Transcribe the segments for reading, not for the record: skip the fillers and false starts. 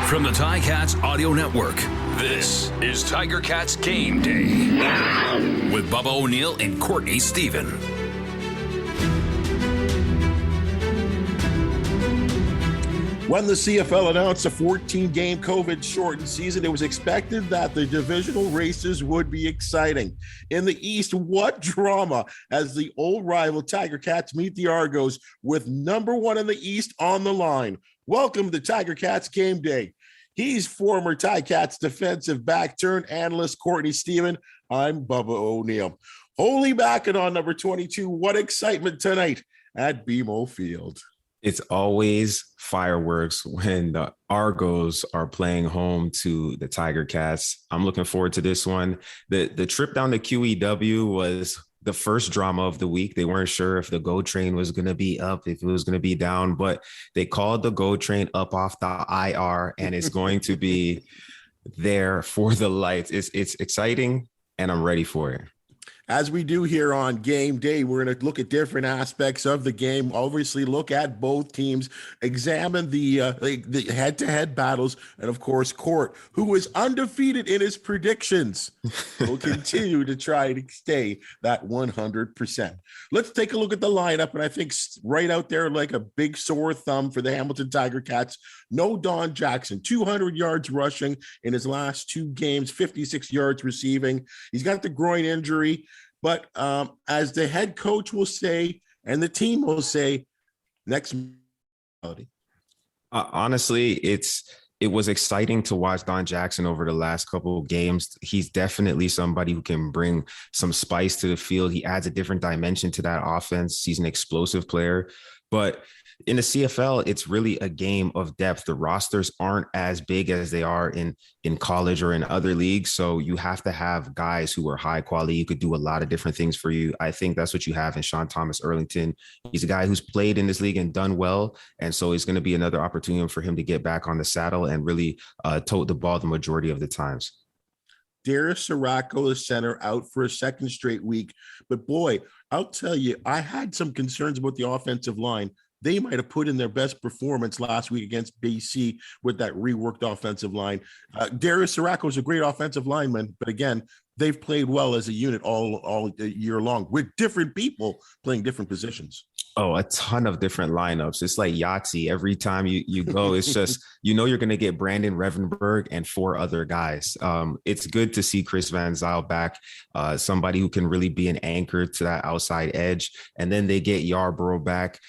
From the Ticats Audio Network, this is Tiger Cats Game Day with Bubba O'Neill and Courtney Stephen. When the CFL announced a 14-game COVID-shortened season, it was expected that the divisional races would be exciting. In the East, what drama as the old rival Tiger Cats meet the Argos with number one in the East on the line. Welcome to Tiger Cats Game Day. He's former Ticats defensive back turned analyst Courtney Stephen. I'm Bubba O'Neill. Holy backing on number 22. What excitement tonight at BMO Field. It's always fireworks when the Argos are playing home to the Tiger Cats. I'm looking forward to this one. The trip down to QEW was the first drama of the week. They weren't sure if the GO train was going to be up, if it was going to be down, but they called the GO train up off the IR, and it's going to be there for the lights. It's exciting, and I'm ready for it. As we do here on Game Day, we're going to look at different aspects of the game, obviously look at both teams, examine the head-to-head battles, and of course, Court, who is undefeated in his predictions, will continue to try to stay that 100%. Let's take a look at the lineup, and I think right out there like a big sore thumb for the Hamilton Tiger Cats, no Don Jackson, 200 yards rushing in his last two games, 56 yards receiving. He's got the groin injury. But as the head coach will say, and the team will say, next reality. Honestly, it was exciting to watch Don Jackson over the last couple of games. He's definitely somebody who can bring some spice to the field. He adds a different dimension to that offense. He's an explosive player. But in the CFL, it's really a game of depth. The rosters aren't as big as they are in college or in other leagues. So you have to have guys who are high quality. You could do a lot of different things for you. I think that's what you have in Sean Thomas Erlington. He's a guy who's played in this league and done well. And so it's going to be another opportunity for him to get back on the saddle and really tote the ball the majority of the times. Darius Sirocco, the center, out for a second straight week. But boy, I'll tell you, I had some concerns about the offensive line. They might have put in their best performance last week against BC with that reworked offensive line. Darius Sirocco is a great offensive lineman, but again, they've played well as a unit all year long with different people playing different positions. Oh, a ton of different lineups. It's like Yahtzee. Every time you go, it's just, you're going to get Brandon Revenberg and four other guys. It's good to see Chris Van Zyl back, somebody who can really be an anchor to that outside edge. And then they get Yarborough back,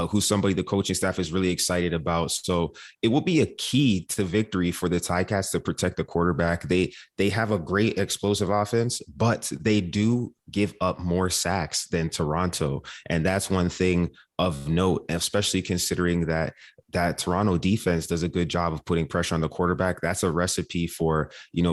who's somebody the coaching staff is really excited about. So it will be a key to victory for the Ticats to protect the quarterback. They have a great explosive offense, but they do give up more sacks than Toronto. And that's one thing of note, especially considering that Toronto defense does a good job of putting pressure on the quarterback. That's a recipe for,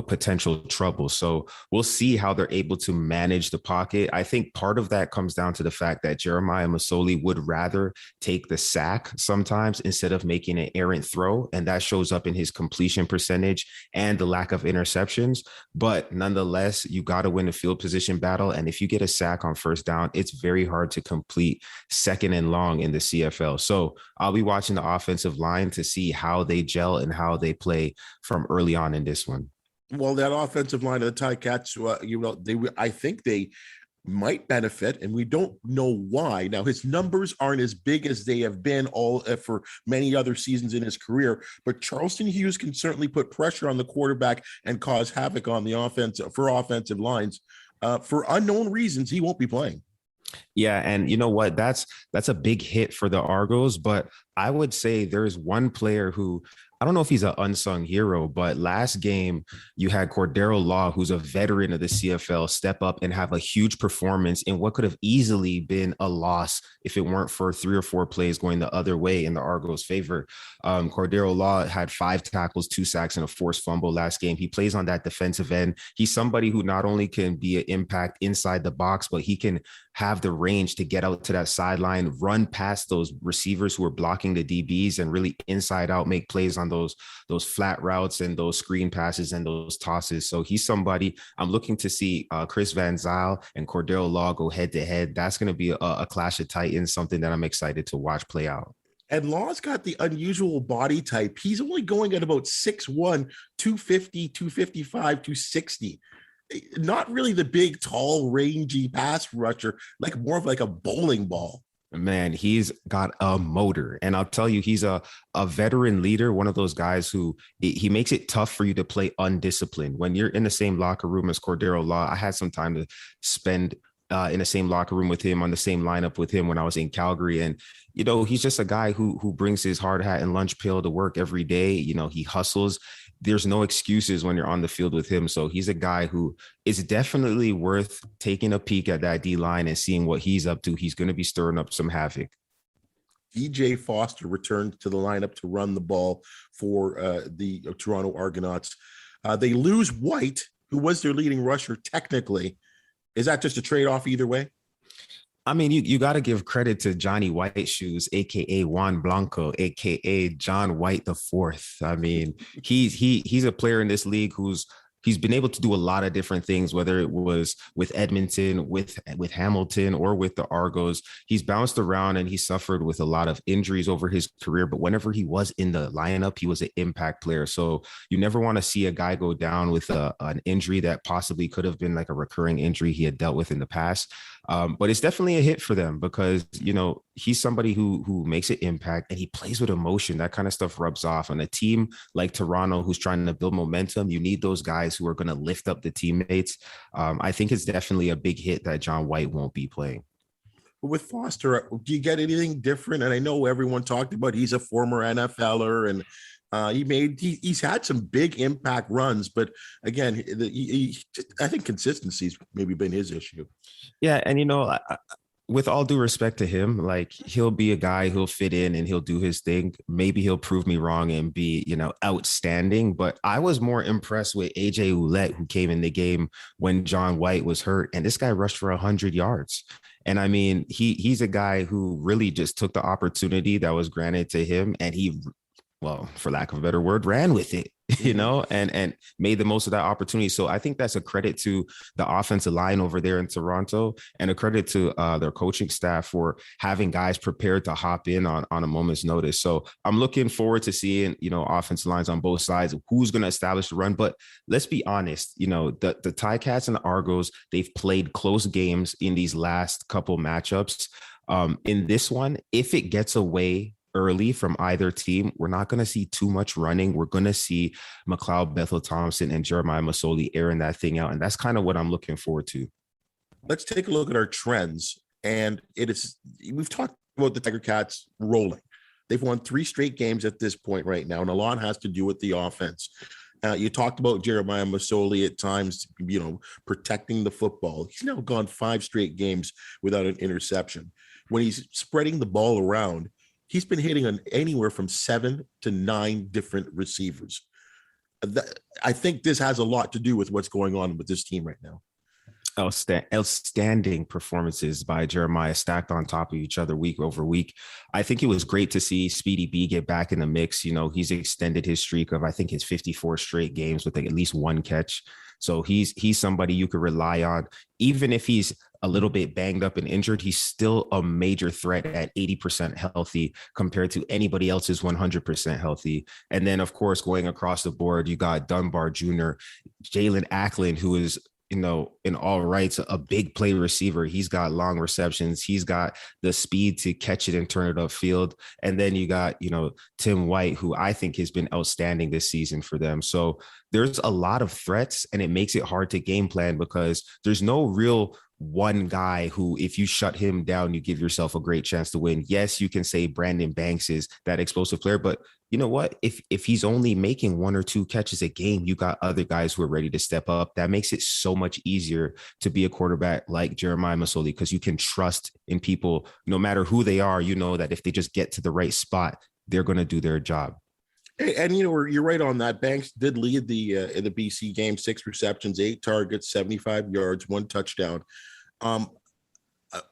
potential trouble. So we'll see how they're able to manage the pocket. I think part of that comes down to the fact that Jeremiah Masoli would rather take the sack sometimes instead of making an errant throw. And that shows up in his completion percentage and the lack of interceptions. But nonetheless, you got to win a field position battle. And if you get a sack on first down, it's very hard to complete second and long in the CFL. So I'll be watching the offensive line to see how they gel and how they play from early on in this one. Well, that offensive line of the Ticats, I think they might benefit, and we don't know why. Now, his numbers aren't as big as they have been for many other seasons in his career, but Charleston Hughes can certainly put pressure on the quarterback and cause havoc on the offensive lines. For unknown reasons, he won't be playing. Yeah. And you know what? That's a big hit for the Argos, but I would say there's one player who, I don't know if he's an unsung hero, but last game you had Cordero Law, who's a veteran of the CFL, step up and have a huge performance in what could have easily been a loss if it weren't for 3 or 4 plays going the other way in the Argos' favor. Cordero Law had 5 tackles, 2 sacks, and a forced fumble last game. He plays on that defensive end. He's somebody who not only can be an impact inside the box, but he can have the range to get out to that sideline, run past those receivers who are blocking the DBs, and really inside out make plays on those flat routes and those screen passes and those tosses. So he's somebody I'm looking to see Chris Van Zyl and Cordero Law go head to head. That's going to be a clash of titans, something that I'm excited to watch play out. And Law's got the unusual body type. He's only going at about 6'1", 250, 255, 260. Not really the big, tall, rangy pass rusher, like more of like a bowling ball. Man, he's got a motor. And I'll tell you, he's a veteran leader, one of those guys who he makes it tough for you to play undisciplined. When you're in the same locker room as Cordero Law, I had some time to spend in the same locker room with him, on the same lineup with him when I was in Calgary. And, he's just a guy who brings his hard hat and lunch pail to work every day. He hustles. There's no excuses when you're on the field with him. So he's a guy who is definitely worth taking a peek at that D line and seeing what he's up to. He's going to be stirring up some havoc. DJ Foster returned to the lineup to run the ball for the Toronto Argonauts. They lose White, who was their leading rusher technically. Is that just a trade-off either way? I mean, you got to give credit to Johnny White Shoes, aka Juan Blanco, aka John White the Fourth. I mean, he's a player in this league he's been able to do a lot of different things, whether it was with Edmonton, with Hamilton, or with the Argos. He's bounced around and he suffered with a lot of injuries over his career. But whenever he was in the lineup, he was an impact player. So you never want to see a guy go down with an injury that possibly could have been like a recurring injury he had dealt with in the past. But it's definitely a hit for them because, he's somebody who makes an impact and he plays with emotion. That kind of stuff rubs off on a team like Toronto, who's trying to build momentum. You need those guys who are going to lift up the teammates. I think it's definitely a big hit that John White won't be playing. With Foster, do you get anything different? And I know everyone talked about he's a former NFLer and he's had some big impact runs, but again, I think consistency's maybe been his issue. Yeah, and with all due respect to him, like he'll be a guy who'll fit in and he'll do his thing. Maybe he'll prove me wrong and be, outstanding. But I was more impressed with AJ Ouellette, who came in the game when John White was hurt, and this guy rushed for 100 yards. And I mean, he's a guy who really just took the opportunity that was granted to him, and he, well, for lack of a better word, ran with it, and made the most of that opportunity. So I think that's a credit to the offensive line over there in Toronto, and a credit to their coaching staff for having guys prepared to hop in on a moment's notice. So I'm looking forward to seeing, offensive lines on both sides, who's going to establish the run. But let's be honest, the Ticats and the Argos, they've played close games in these last couple matchups. In this one, if it gets away early from either team, we're not going to see too much running. We're going to see McLeod Bethel-Thompson and Jeremiah Masoli airing that thing out. And that's kind of what I'm looking forward to. Let's take a look at our trends. And we've talked about the Tiger Cats rolling. They've won 3 straight games at this point right now. And a lot has to do with the offense. You talked about Jeremiah Masoli at times, protecting the football. He's now gone 5 straight games without an interception. When he's spreading the ball around, he's been hitting on anywhere from 7 to 9 different receivers. I think this has a lot to do with what's going on with this team right now. Outstanding performances by Jeremiah, stacked on top of each other week over week. I think it was great to see Speedy B get back in the mix. He's extended his streak of, I think, his 54 straight games with at least 1 catch. So he's somebody you could rely on. Even if he's a little bit banged up and injured, he's still a major threat at 80% healthy compared to anybody else who's 100% healthy. And then, of course, going across the board, you got Dunbar Jr., Jalen Ackland, who is, in all rights, a big play receiver. He's got long receptions. He's got the speed to catch it and turn it upfield. And then you got, Tim White, who I think has been outstanding this season for them. So there's a lot of threats, and it makes it hard to game plan because there's no real one guy who, if you shut him down, you give yourself a great chance to win. Yes, you can say Brandon Banks is that explosive player, but you know what? If he's only making 1 or 2 catches a game, you got other guys who are ready to step up. That makes it so much easier to be a quarterback like Jeremiah Masoli, because you can trust in people, no matter who they are. That if they just get to the right spot, they're going to do their job. And you're right on that. Banks did lead in the BC game, 6 receptions, 8 targets, 75 yards, 1 touchdown.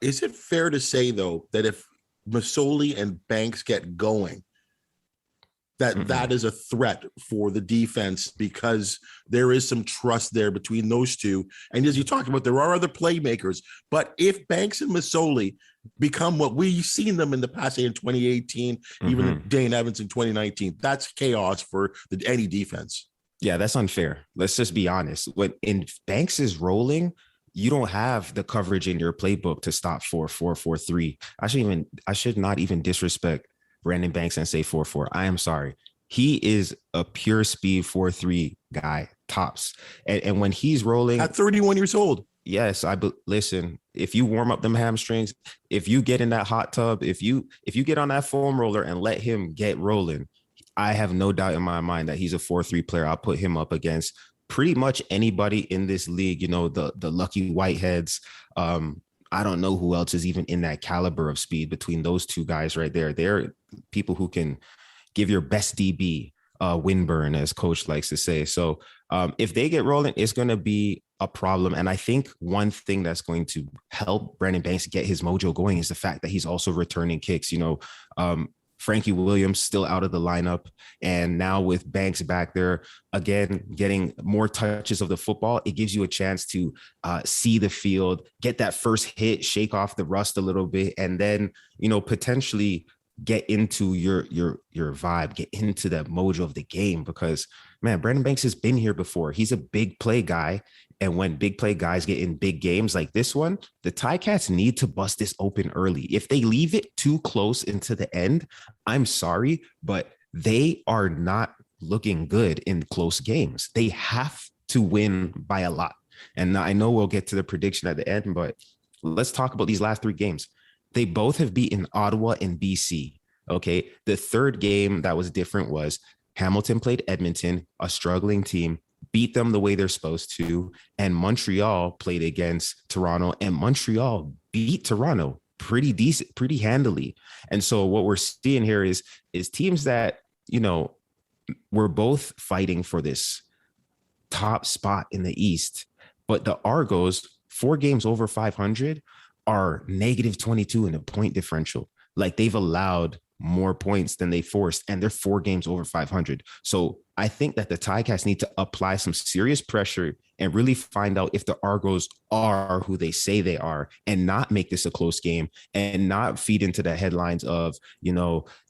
Is it fair to say, though, that if Masoli and Banks get going, that is a threat for the defense, because there is some trust there between those two. And as you talked about, there are other playmakers, but if Banks and Masoli become what we've seen them in the past, say in 2018, even Dane Evans in 2019, that's chaos for any defense. Yeah, that's unfair. Let's just be honest. When Banks is rolling, you don't have the coverage in your playbook to stop 4-4-4-3. I should not even disrespect Brandon Banks and say 4-4. I am sorry. He is a pure speed 4-3 guy, tops. And when he's rolling at 31 years old. Yes, listen, if you warm up them hamstrings, if you get in that hot tub, if you get on that foam roller and let him get rolling, I have no doubt in my mind that he's a 4-3 player. I'll put him up against pretty much anybody in this league, the lucky Whiteheads. I don't know who else is even in that caliber of speed between those two guys right there. They're people who can give your best DB windburn, as coach likes to say. So if they get rolling, it's going to be a problem. And I think one thing that's going to help Brandon Banks get his mojo going is the fact that he's also returning kicks. Frankie Williams still out of the lineup. And now with Banks back there, again, getting more touches of the football, it gives you a chance to see the field, get that first hit, shake off the rust a little bit, and then, potentially get into your vibe, get into the mojo of the game. Because, man, Brandon Banks has been here before. He's a big play guy. And when big play guys get in big games like this one, the Ticats need to bust this open early. If they leave it too close into the end, I'm sorry, but they are not looking good in close games. They have to win by a lot. And I know we'll get to the prediction at the end, but let's talk about these last three games. They both have beaten Ottawa and BC. Okay. The third game that was different was Hamilton played Edmonton, a struggling team, beat them the way they're supposed to. And Montreal played against Toronto, and Montreal beat Toronto pretty decent, pretty handily. And so what we're seeing here is teams that, we're both fighting for this top spot in the East, but the Argos, 4 games over 500, are -22 in a point differential. Like, they've allowed more points than they forced, and they're 4 games over 500. So I think that the Ticats need to apply some serious pressure and really find out if the Argos are who they say they are, and not make this a close game, and not feed into the headlines of,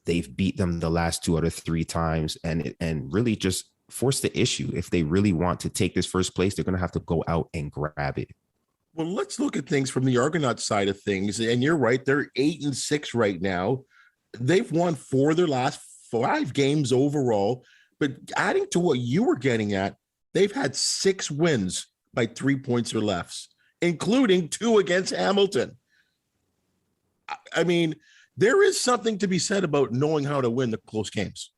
they've beat them the last 2 out of 3 times, and really just force the issue. If they really want to take this first place, they're going to have to go out and grab it. Well, let's look at things from the Argonauts side of things. And you're right, they're 8-6 right now. They've won 4 of their last 5 games overall. But adding to what you were getting at, they've had 6 wins by 3 points or less, including 2 against Hamilton. I mean, there is something to be said about knowing how to win the close games.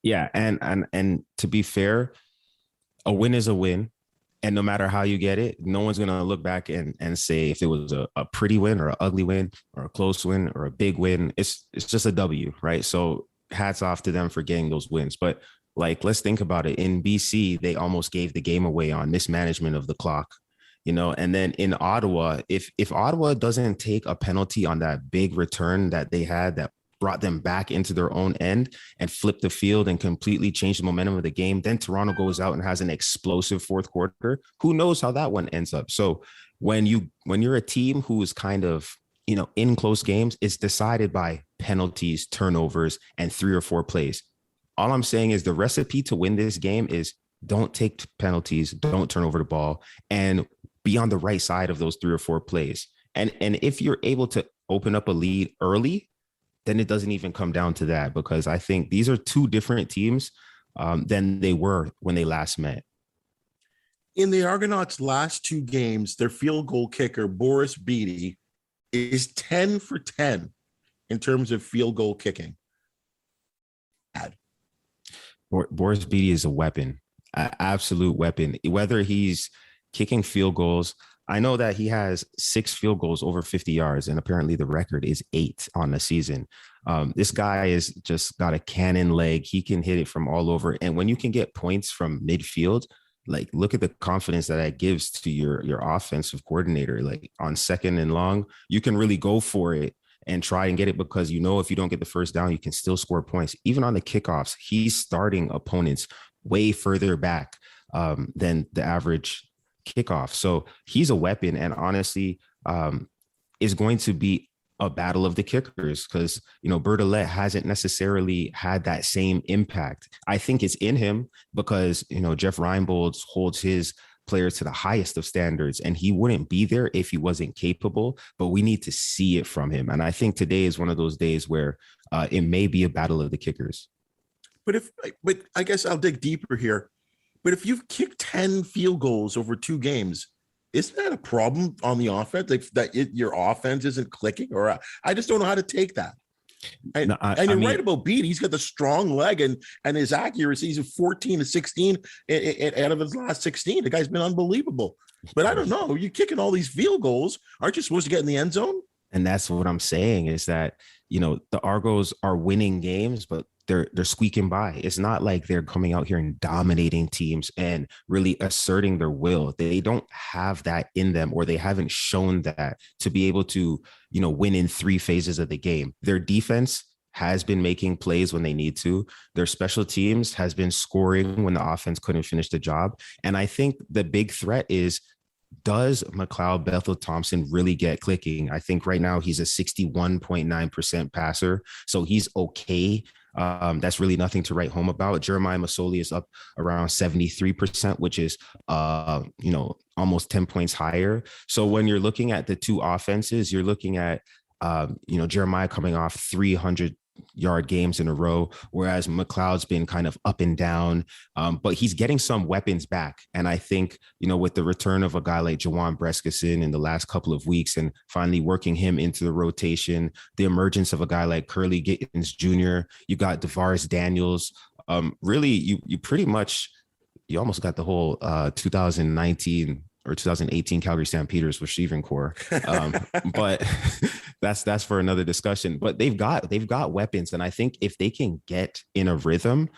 Yeah, and to be fair, a win is a win. And no matter how you get it, no one's going to look back and say if it was a pretty win or an ugly win or a close win or a big win. It's just a W, right? So hats off to them for getting those wins. But let's think about it. In BC, they almost gave the game away on mismanagement of the clock, and then in Ottawa, if Ottawa doesn't take a penalty on that big return that they had that brought them back into their own end and flipped the field and completely changed the momentum of the game, then Toronto goes out and has an explosive fourth quarter. Who knows how that one ends up? So when you're a team who is kind of, in close games, it's decided by penalties, turnovers, and 3 or 4 plays. All I'm saying is the recipe to win this game is don't take penalties, don't turn over the ball, and be on the right side of those 3 or 4 plays. And if you're able to open up a lead early, then it doesn't even come down to that, because I think these are 2 different teams than they were when they last met. In the Argonauts' last 2 games, their field goal kicker, Boris Beatty, is 10 for 10 in terms of field goal kicking. Boris Beatty is a weapon, an absolute weapon. Whether he's kicking field goals, I know that he has 6 field goals over 50 yards, and apparently the record is 8 on the season. This guy is just got a cannon leg. He can hit it from all over. And when you can get points from midfield, look at the confidence that gives to your offensive coordinator. On 2nd and long, you can really go for it and try and get it, because if you don't get the first down, you can still score points. Even on the kickoffs, he's starting opponents way further back than the average kickoff. So he's a weapon, and honestly, is going to be a battle of the kickers, because Bertolet hasn't necessarily had that same impact. I think it's in him because Jeff Reinbold holds his players to the highest of standards, and he wouldn't be there if he wasn't capable, but we need to see it from him. And I think today is one of those days where it may be a battle of the kickers. But I guess I'll dig deeper here. But if you've kicked 10 field goals over 2 games, isn't that a problem on the offense? Like your offense isn't clicking? Or I just don't know how to take that. And you're right about Beat. He's got the strong leg, and his accuracy is 14 to 16 out of his last 16. The guy's been unbelievable. But I don't know. You're kicking all these field goals. Aren't you supposed to get in the end zone? And that's what I'm saying, is that, the Argos are winning games, but they're squeaking by. It's not like they're coming out here and dominating teams and really asserting their will. They don't have that in them, or they haven't shown that to be able to, win in 3 phases of the game. Their defense has been making plays when they need to. Their special teams has been scoring when the offense couldn't finish the job. And I think the big threat is, does McLeod Bethel-Thompson really get clicking? I think right now he's a 61.9% passer. So he's okay. That's really nothing to write home about. Jeremiah Masoli is up around 73%, which is, almost 10 points higher. So when you're looking at the 2 offenses, you're looking at, Jeremiah coming off 300-yard games in a row, whereas McLeod's been kind of up and down, but he's getting some weapons back. And I think, with the return of a guy like Jawan Brescison in the last couple of weeks and finally working him into the rotation, the emergence of a guy like Curly Gittins Jr., you got DeVaris Daniels. Really, you pretty much, you almost got the whole 2019 or 2018 Calgary Stampeders receiving core. But that's for another discussion. But they've got weapons. And I think if they can get in a rhythm,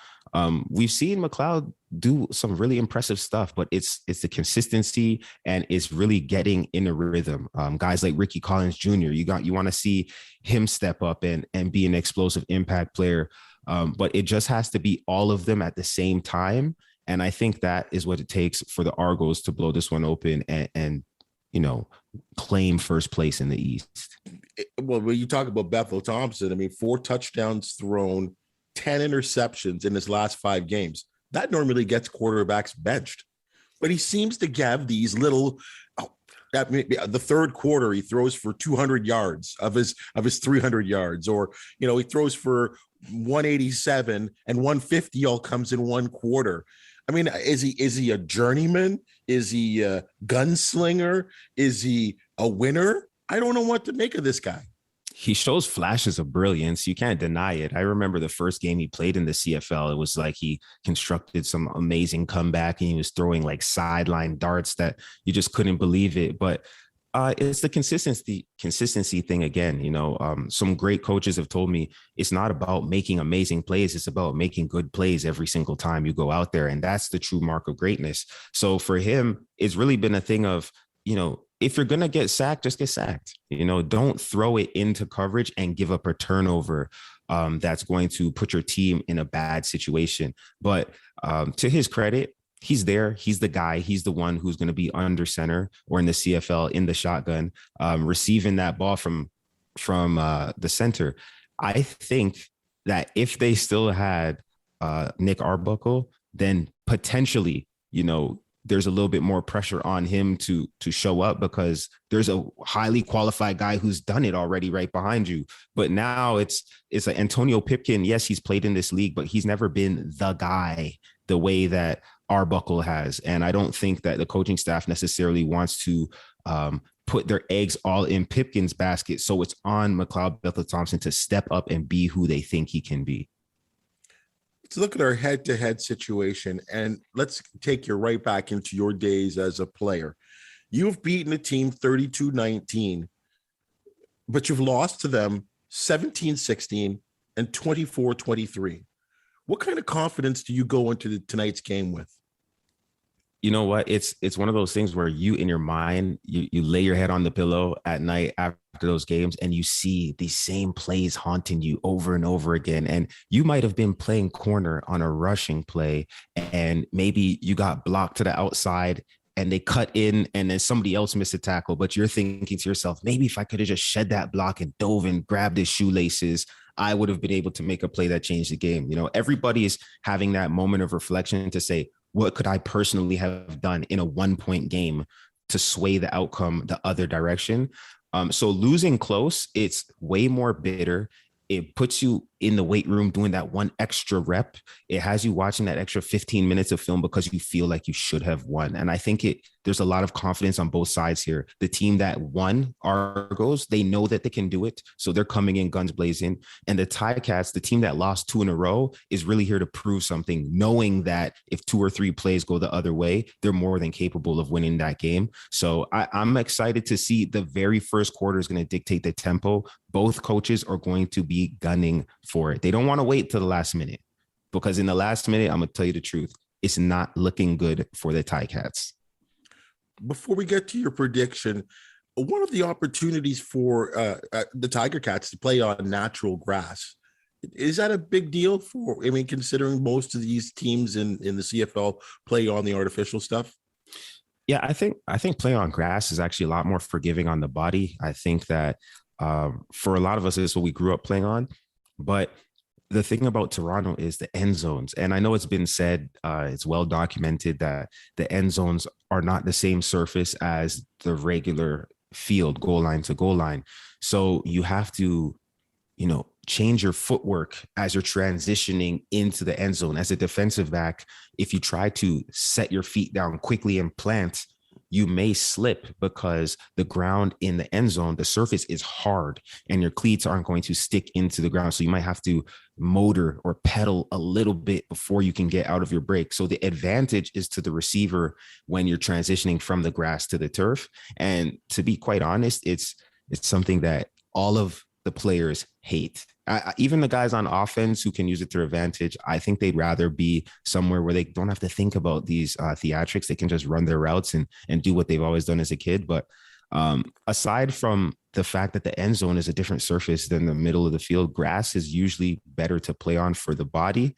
we've seen McLeod do some really impressive stuff, but it's the consistency, and it's really getting in a rhythm. Guys like Ricky Collins Jr., you want to see him step up and be an explosive impact player. But it just has to be all of them at the same time. And I think that is what it takes for the Argos to blow this one open and claim first place in the East. Well, when you talk about Bethel-Thompson, 4 touchdowns thrown, 10 interceptions in his last 5 games. That normally gets quarterbacks benched. But he seems to have these little the third quarter, he throws for 200 yards of his 300 yards, or, he throws for 187 and 150 all comes in one quarter. Is he a journeyman? Is he a gunslinger? Is he a winner? I don't know what to make of this guy. He shows flashes of brilliance. You can't deny it. I remember the first game he played in the CFL. It was like he constructed some amazing comeback, and he was throwing like sideline darts that you just couldn't believe it. But it's the consistency thing again. Some great coaches have told me it's not about making amazing plays. It's about making good plays every single time you go out there. And that's the true mark of greatness. So for him, it's really been a thing of, if you're going to get sacked, just get sacked. Don't throw it into coverage and give up a turnover that's going to put your team in a bad situation. But to his credit, he's there. He's the guy. He's the one who's going to be under center or in the CFL in the shotgun, receiving that ball from the center. I think that if they still had Nick Arbuckle, then potentially, there's a little bit more pressure on him to show up, because there's a highly qualified guy who's done it already right behind you. But now it's like Antonio Pipkin. Yes, he's played in this league, but he's never been the guy the way that Arbuckle has. And I don't think that the coaching staff necessarily wants to put their eggs all in Pipkin's basket. So it's on McLeod Bethel-Thompson to step up and be who they think he can be. Let's look at our head-to-head situation, and let's take you right back into your days as a player. You've beaten a team 32-19, but you've lost to them 17-16 and 24-23. What kind of confidence do you go into tonight's game with? You know what? It's one of those things where you in your mind, you lay your head on the pillow at night after those games and you see these same plays haunting you over and over again. And you might have been playing corner on a rushing play and maybe you got blocked to the outside and they cut in and then somebody else missed a tackle. But you're thinking to yourself, maybe if I could have just shed that block and dove and grabbed his shoelaces, I would have been able to make a play that changed the game. You know, everybody is having that moment of reflection to say, what could I personally have done in a 1-point game to sway the outcome the other direction? So losing close, it's way more bitter. It puts you in the weight room doing that one extra rep. It has you watching that extra 15 minutes of film because you feel like you should have won. And I think there's a lot of confidence on both sides here. The team that won, Argos, they know that they can do it. So they're coming in guns blazing. And the Ticats, the team that lost 2 in a row, is really here to prove something, knowing that if 2 or 3 plays go the other way, they're more than capable of winning that game. So I'm excited to see. The very first quarter is going to dictate the tempo. Both coaches are going to be gunning for it. They don't want to wait till the last minute, because in the last minute, I'm going to tell you the truth, it's not looking good for the Ticats. Before we get to your prediction, one of the opportunities for the Tiger Cats to play on natural grass, is that a big deal for, I mean, considering most of these teams in the CFL play on the artificial stuff? Yeah, I think play on grass is actually a lot more forgiving on the body. I think that for a lot of us, it's what we grew up playing on. But the thing about Toronto is the end zones. And I know it's been said, it's well documented that the end zones are not the same surface as the regular field, goal line to goal line. So you have to, change your footwork as you're transitioning into the end zone. As a defensive back, if you try to set your feet down quickly and plant, you may slip because the ground in the end zone, the surface is hard and your cleats aren't going to stick into the ground. So you might have to motor or pedal a little bit before you can get out of your break. So the advantage is to the receiver when you're transitioning from the grass to the turf. And to be quite honest, it's something that all of the players hate. Even the guys on offense who can use it to their advantage, I think they'd rather be somewhere where they don't have to think about these theatrics. They can just run their routes and do what they've always done as a kid. But aside from the fact that the end zone is a different surface than the middle of the field, grass is usually better to play on for the body.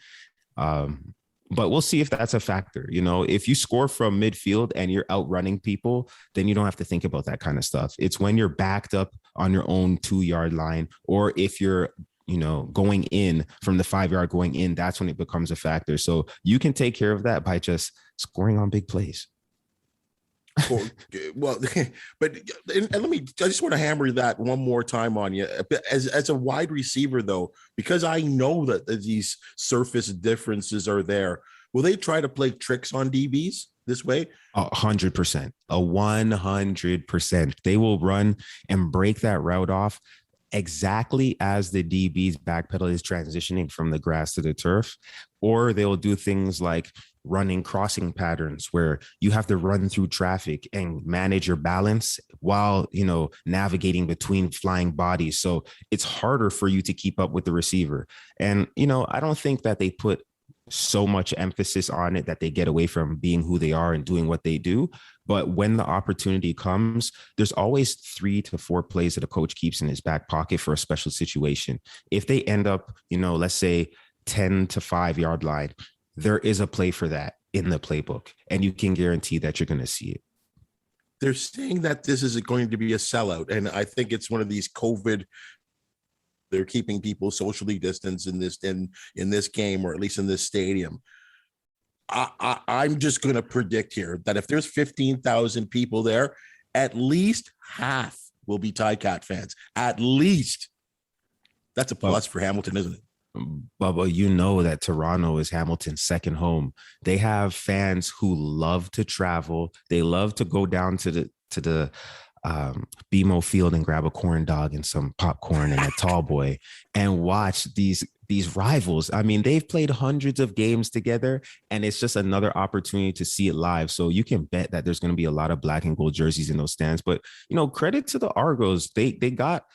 But we'll see if that's a factor. If you score from midfield and you're outrunning people, then you don't have to think about that kind of stuff. It's when you're backed up on your own 2-yard line, or if you're, going in from the 5-yard going in, that's when it becomes a factor. So you can take care of that by just scoring on big plays. Well, but I just want to hammer that one more time on you. As a wide receiver, though, because I know that these surface differences are there, will they try to play tricks on DBs this way? 100%, 100%. They will run and break that route off exactly as the DB's backpedal is transitioning from the grass to the turf, or they'll do things like running crossing patterns where you have to run through traffic and manage your balance while, navigating between flying bodies. So it's harder for you to keep up with the receiver. And, I don't think that they put so much emphasis on it that they get away from being who they are and doing what they do. But when the opportunity comes, there's always 3 to 4 plays that a coach keeps in his back pocket for a special situation. If they end up, let's say 10 to 5-yard line, there is a play for that in the playbook, and you can guarantee that you're going to see it. They're saying that this is going to be a sellout, and I think it's one of these COVID. They're keeping people socially distanced in this game, or at least in this stadium. I'm just going to predict here that if there's 15,000 people there, at least half will be Ticat fans. At least. That's a plus for Hamilton, isn't it? Bubba, that Toronto is Hamilton's second home. They have fans who love to travel. They love to go down to the BMO Field and grab a corn dog and some popcorn and a tall boy and watch these rivals. I mean, they've played hundreds of games together, and it's just another opportunity to see it live. So you can bet that there's going to be a lot of black and gold jerseys in those stands. But, credit to the Argos. They got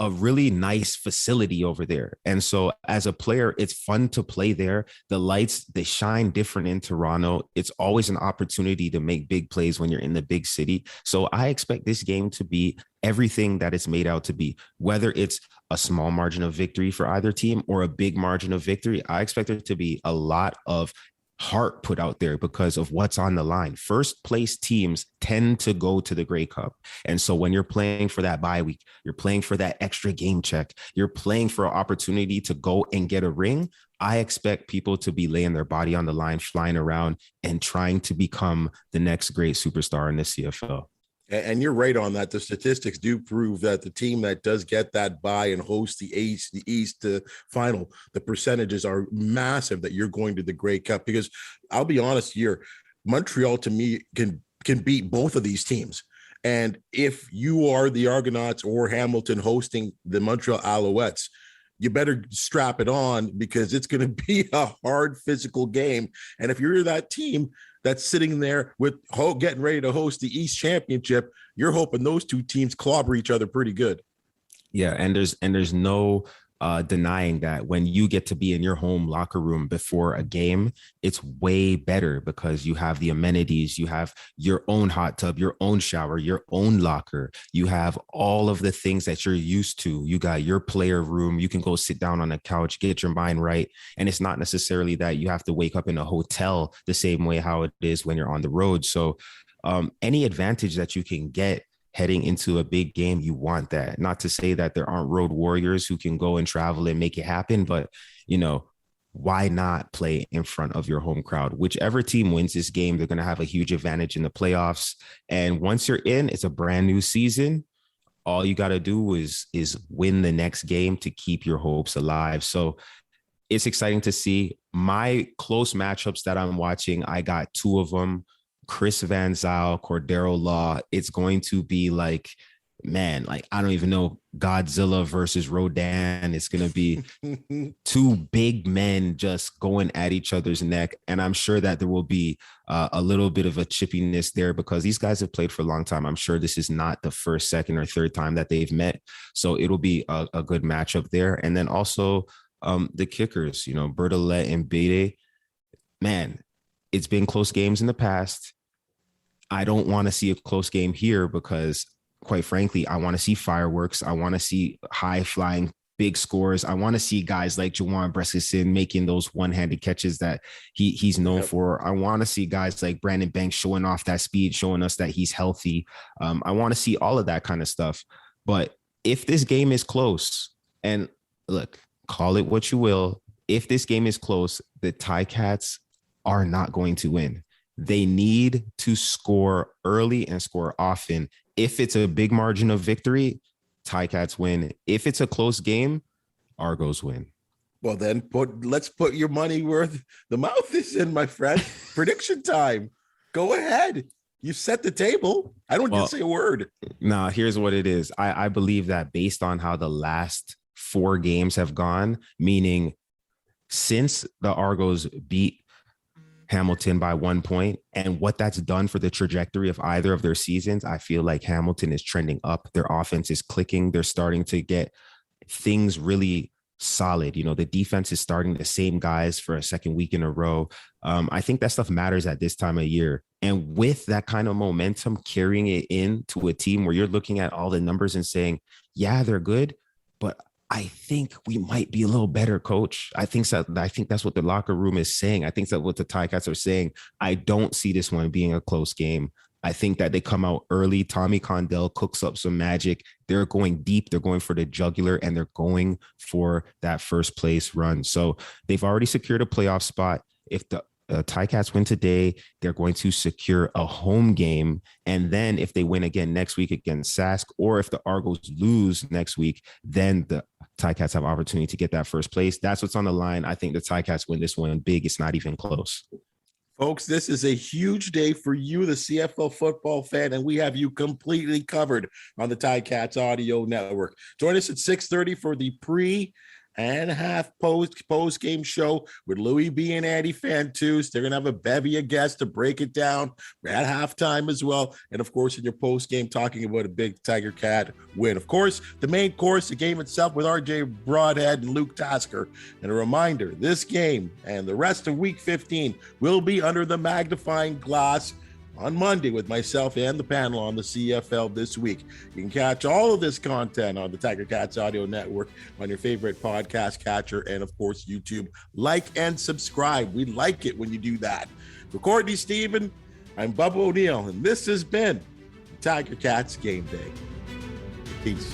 a really nice facility over there. And so as a player, it's fun to play there. The lights, they shine different in Toronto. It's always an opportunity to make big plays when you're in the big city. So I expect this game to be everything that it's made out to be, whether it's a small margin of victory for either team or a big margin of victory. I expect there to be a lot of heart put out there because of what's on the line. First place teams tend to go to the Grey Cup. And so when you're playing for that bye week, you're playing for that extra game check, you're playing for an opportunity to go and get a ring. I expect people to be laying their body on the line, flying around and trying to become the next great superstar in the CFL. And you're right on that. The statistics do prove that the team that does get that bye and host the East final, the percentages are massive that you're going to the Grey Cup. Because I'll be honest here, Montreal to me can beat both of these teams. And if you are the Argonauts or Hamilton hosting the Montreal Alouettes, you better strap it on because it's going to be a hard physical game. And if you're that team that's sitting there with getting ready to host the East Championship, you're hoping those two teams clobber each other pretty good. Yeah, and there's no denying that when you get to be in your home locker room before a game, it's way better because you have the amenities, you have your own hot tub, your own shower, your own locker, you have all of the things that you're used to. You got your player room, you can go sit down on a couch, get your mind right. And it's not necessarily that you have to wake up in a hotel the same way how it is when you're on the road. So any advantage that you can get heading into a big game, you want that. Not to say that there aren't road warriors who can go and travel and make it happen, but why not play in front of your home crowd? Whichever team wins this game, they're going to have a huge advantage in the playoffs. And once you're in, it's a brand new season. All you got to do is win the next game to keep your hopes alive. So it's exciting to see. My close matchups that I'm watching, I got two of them. Chris Van Zyl, Cordero Law. It's going to be like, man, like, I don't even know, Godzilla versus Rodan. It's going to be two big men just going at each other's neck. And I'm sure that there will be a little bit of a chippiness there because these guys have played for a long time. I'm sure this is not the first, second, or third time that they've met. So it'll be a good matchup there. And then also the kickers, Bertolet and Bede, man, it's been close games in the past. I don't want to see a close game here because, quite frankly, I want to see fireworks. I want to see high flying big scores. I want to see guys like Juwan Brescison making those one-handed catches that he's known for. I want to see guys like Brandon Banks showing off that speed, showing us that he's healthy. I want to see all of that kind of stuff. But if this game is close, and look, call it what you will, if this game is close, the Ticats are not going to win. They need to score early and score often. If it's a big margin of victory, Ticats win. If it's a close game, Argos win. Well, then let's put your money where the mouth is in, my friend. Prediction time. Go ahead. You set the table. I don't just say a word. Nah, here's what it is. I believe that based on how the last 4 games have gone, meaning since the Argos beat Hamilton by 1 point and what that's done for the trajectory of either of their seasons, I feel like Hamilton is trending up. Their offense is clicking. They're starting to get things really solid. The defense is starting the same guys for a second week in a row. I think that stuff matters at this time of year. And with that kind of momentum, carrying it into a team where you're looking at all the numbers and saying, yeah, they're good, but I think we might be a little better, coach. I think that's what the locker room is saying. I think that's what the Ticats are saying. I don't see this one being a close game. I think that they come out early. Tommy Condell cooks up some magic. They're going deep. They're going for the jugular, and they're going for that first place run. So they've already secured a playoff spot. If the Ticats win today, they're going to secure a home game. And then if they win again next week against Sask, or if the Argos lose next week, then the Ticats have opportunity to get that first place. That's what's on the line. I think the Ticats win this one big. It's not even close. Folks, this is a huge day for you, the CFL football fan, and we have you completely covered on the Ticats Audio Network. Join us at 6:30 for the and a half post game show with Louis B and Andy Fantus. They're gonna have a bevy of guests to break it down at halftime as well, and of course in your post game talking about a big Tiger Cat win. Of course, the main course, the game itself with RJ Broadhead and Luke Tasker. And a reminder: this game and the rest of Week 15 will be under the magnifying glass on Monday with myself and the panel on the CFL this week. You can catch all of this content on the Tiger Cats Audio Network, on your favorite podcast catcher, and of course, YouTube. Like and subscribe. We like it when you do that. For Courtney Stephen, I'm Bubba O'Neill, and this has been Tiger Cats Game Day. Peace.